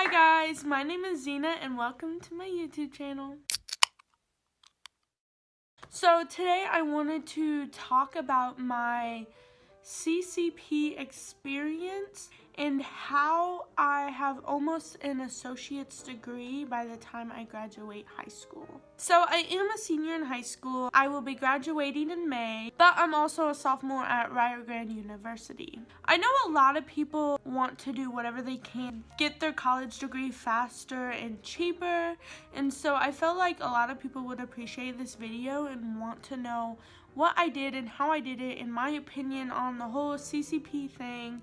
Hi guys, my name is Xena and welcome to my YouTube channel. So today I wanted to talk about my CCP experience and how I have almost an associate's degree by the time I graduate high school. So I am a senior in high school. I will be graduating in May, but I'm also a sophomore at Rio Grande University. I know a lot of people want to do whatever they can, get their college degree faster and cheaper, and so I felt like a lot of people would appreciate this video and want to know what I did and how I did it, in my opinion on the whole CCP thing,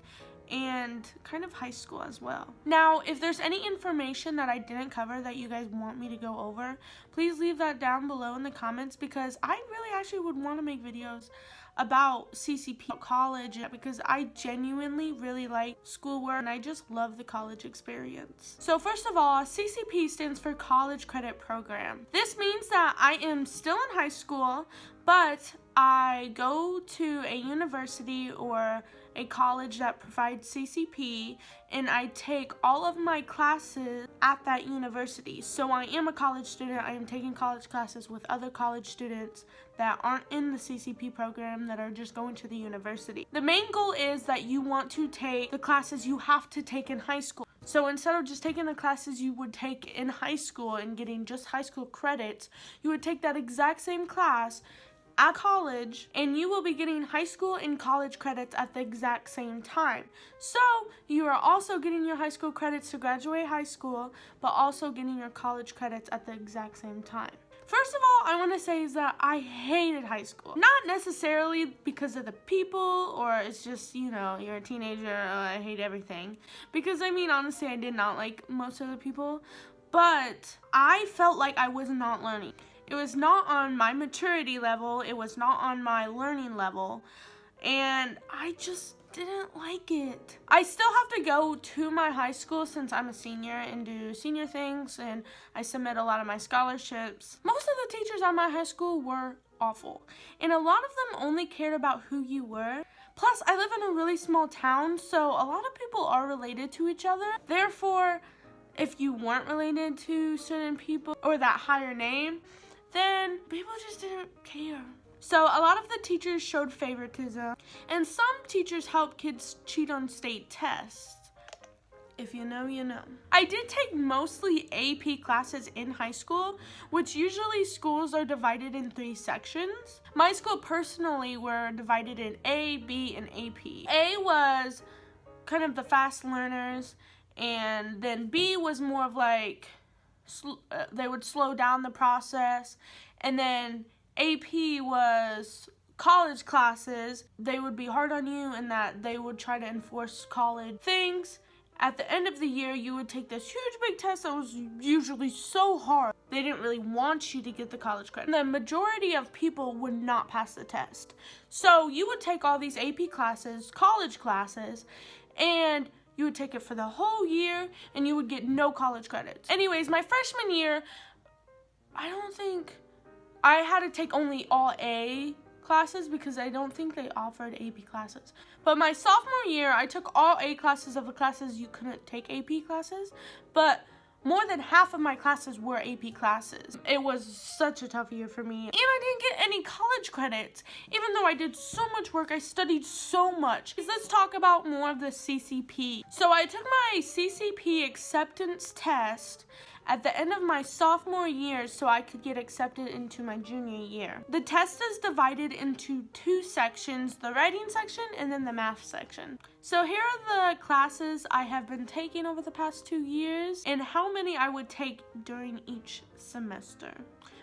and kind of high school as well. Now, if there's any information that I didn't cover that you guys want me to go over, please leave that down below in the comments, because I really actually would want to make videos about CCP college, because I genuinely really like schoolwork and I just love the college experience. So first of all, CCP stands for College Credit Program. This means that I am still in high school, but I go to a university or a college that provides CCP, and I take all of my classes at that university. So I am a college student. I am taking college classes with other college students that aren't in the CCP program, that are just going to the university. The main goal is that you want to take the classes you have to take in high school. So instead of just taking the classes you would take in high school and getting just high school credits, you would take that exact same class at college, and you will be getting high school and college credits at the exact same time. So you are also getting your high school credits to graduate high school, but also getting your college credits at the exact same time. First of all, I want to say is that I hated high school. Not necessarily because of the people, or it's just, you know, you're a teenager, I hate everything. Because I mean, honestly, I did not like most of the people, but I felt like I was not learning. It was not on my maturity level, it was not on my learning level, and I just didn't like it. I still have to go to my high school since I'm a senior and do senior things, and I submit a lot of my scholarships. Most of the teachers at my high school were awful, and a lot of them only cared about who you were. Plus, I live in a really small town, so a lot of people are related to each other. Therefore, if you weren't related to certain people or that higher name, then people just didn't care. So a lot of the teachers showed favoritism, and some teachers helped kids cheat on state tests. If you know, you know. I did take mostly AP classes in high school, which usually schools are divided in 3 sections. My school personally were divided in A, B, and AP. A was kind of the fast learners, and then B was more of like, they would slow down the process, and then AP was college classes. They would be hard on you in that they would try to enforce college things. At the end of the year, you would take this huge big test that was usually so hard. They didn't really want you to get the college credit. The majority of people would not pass the test. So you would take all these AP classes, college classes, and you would take it for the whole year, and you would get no college credits. Anyways, my freshman year, I had to take only all A classes because I don't think they offered AP classes. But my sophomore year, I took all A classes of the classes you couldn't take AP classes, but more than half of my classes were AP classes. It was such a tough year for me. And I didn't get any college credits. Even though I did so much work, I studied so much. Let's talk about more of the CCP. So I took my CCP acceptance test at the end of my sophomore year so I could get accepted into my junior year. The test is divided into 2 sections, the writing section and then the math section. So here are the classes I have been taking over the past 2 years and how many I would take during each semester.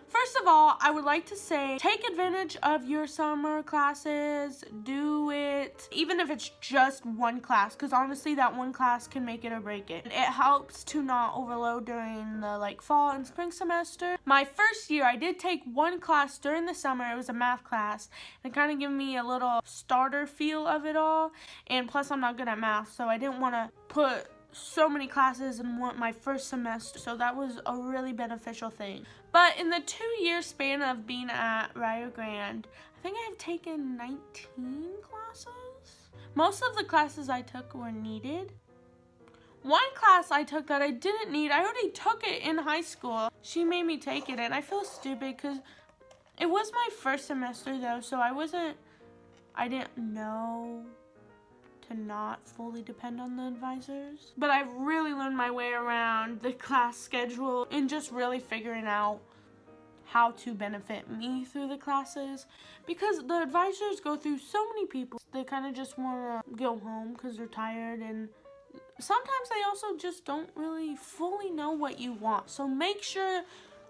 First of all, I would like to say, take advantage of your summer classes, do it, even if it's just one class, because honestly that one class can make it or break it. It helps to not overload during the fall and spring semester. My first year, I did take one class during the summer. It was a math class. It kind of gave me a little starter feel of it all, and plus I'm not good at math, so I didn't want to put so many classes in my first semester, so that was a really beneficial thing. But in the 2-year span of being at Rio Grande, I think I have taken 19 classes. Most of the classes I took were needed. One class I took that I didn't need, I already took it in high school. She made me take it, and I feel stupid because it was my first semester though, so I didn't know to not fully depend on the advisors. But I've really learned my way around the class schedule and just really figuring out how to benefit me through the classes, because the advisors go through so many people. They kind of just want to go home because they're tired, and sometimes they also just don't really fully know what you want. So make sure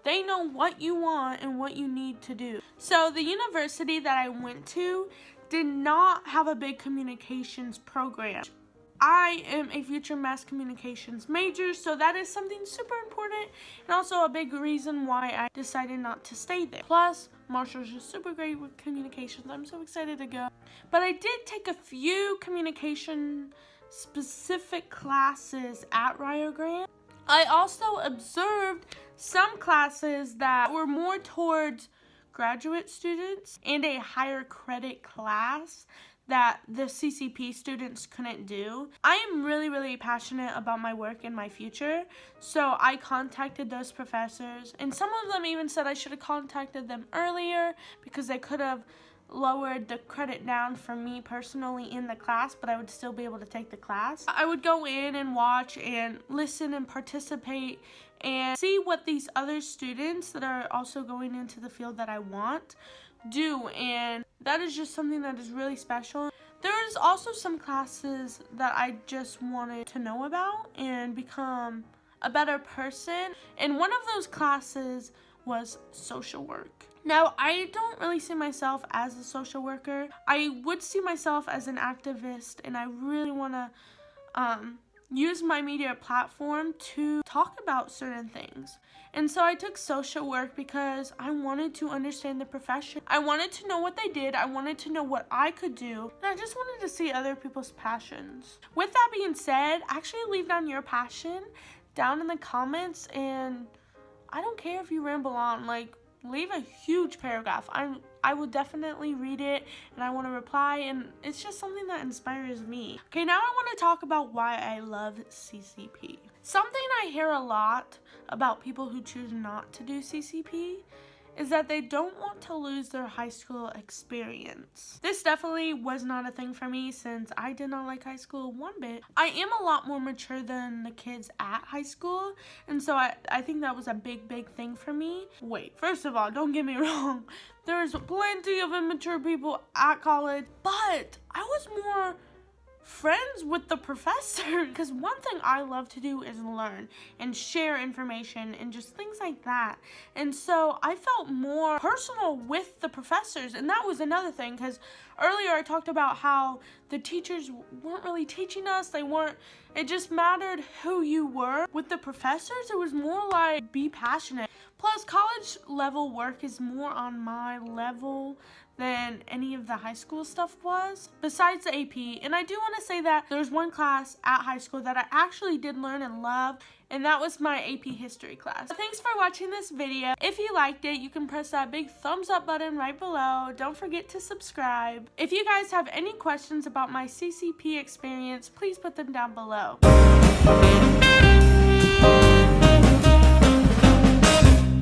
they know what you want and what you need to do. So the university that I went to did not have a big communications program. I am a future mass communications major, so that is something super important and also a big reason why I decided not to stay there. Plus, Marshall's just super great with communications. I'm so excited to go. But I did take a few communication specific classes at Rio Grande. I also observed some classes that were more towards graduate students and a higher credit class that the CCP students couldn't do. I am really passionate about my work and my future, so I contacted those professors, and some of them even said I should have contacted them earlier because they could have lowered the credit down for me personally in the class, but I would still be able to take the class. I would go in and watch and listen and participate and see what these other students that are also going into the field that I want do, and that is just something that is really special. There's also some classes that I just wanted to know about and become a better person, and one of those classes was social work. Now, I don't really see myself as a social worker. I would see myself as an activist, and I really want to use my media platform to talk about certain things. And so I took social work because I wanted to understand the profession. I wanted to know what they did. I wanted to know what I could do. And I just wanted to see other people's passions. With that being said, actually leave down your passion down in the comments, and I don't care if you ramble on, like, leave a huge paragraph. I will definitely read it, and I want to reply, and it's just something that inspires me. Okay, now I want to talk about why I love CCP. Something I hear a lot about people who choose not to do CCP is that they don't want to lose their high school experience. This definitely was not a thing for me since I did not like high school one bit. I am a lot more mature than the kids at high school, and so I think that was a big thing for me. Wait, first of all, don't get me wrong. There's plenty of immature people at college, but I was more friends with the professor, because one thing I love to do is learn and share information and just things like that. And so I felt more personal with the professors, and that was another thing, because earlier I talked about how the teachers weren't really teaching us. It just mattered who you were. With the professors, it was more like be passionate. Plus, college level work is more on my level than any of the high school stuff was, besides the AP. And I do want to say that there's one class at high school that I actually did learn and love, and that was my AP history class. Thanks for watching this video. If you liked it, you can press that big thumbs up button right below. Don't forget to subscribe. If you guys have any questions about my CCP experience, please put them down below.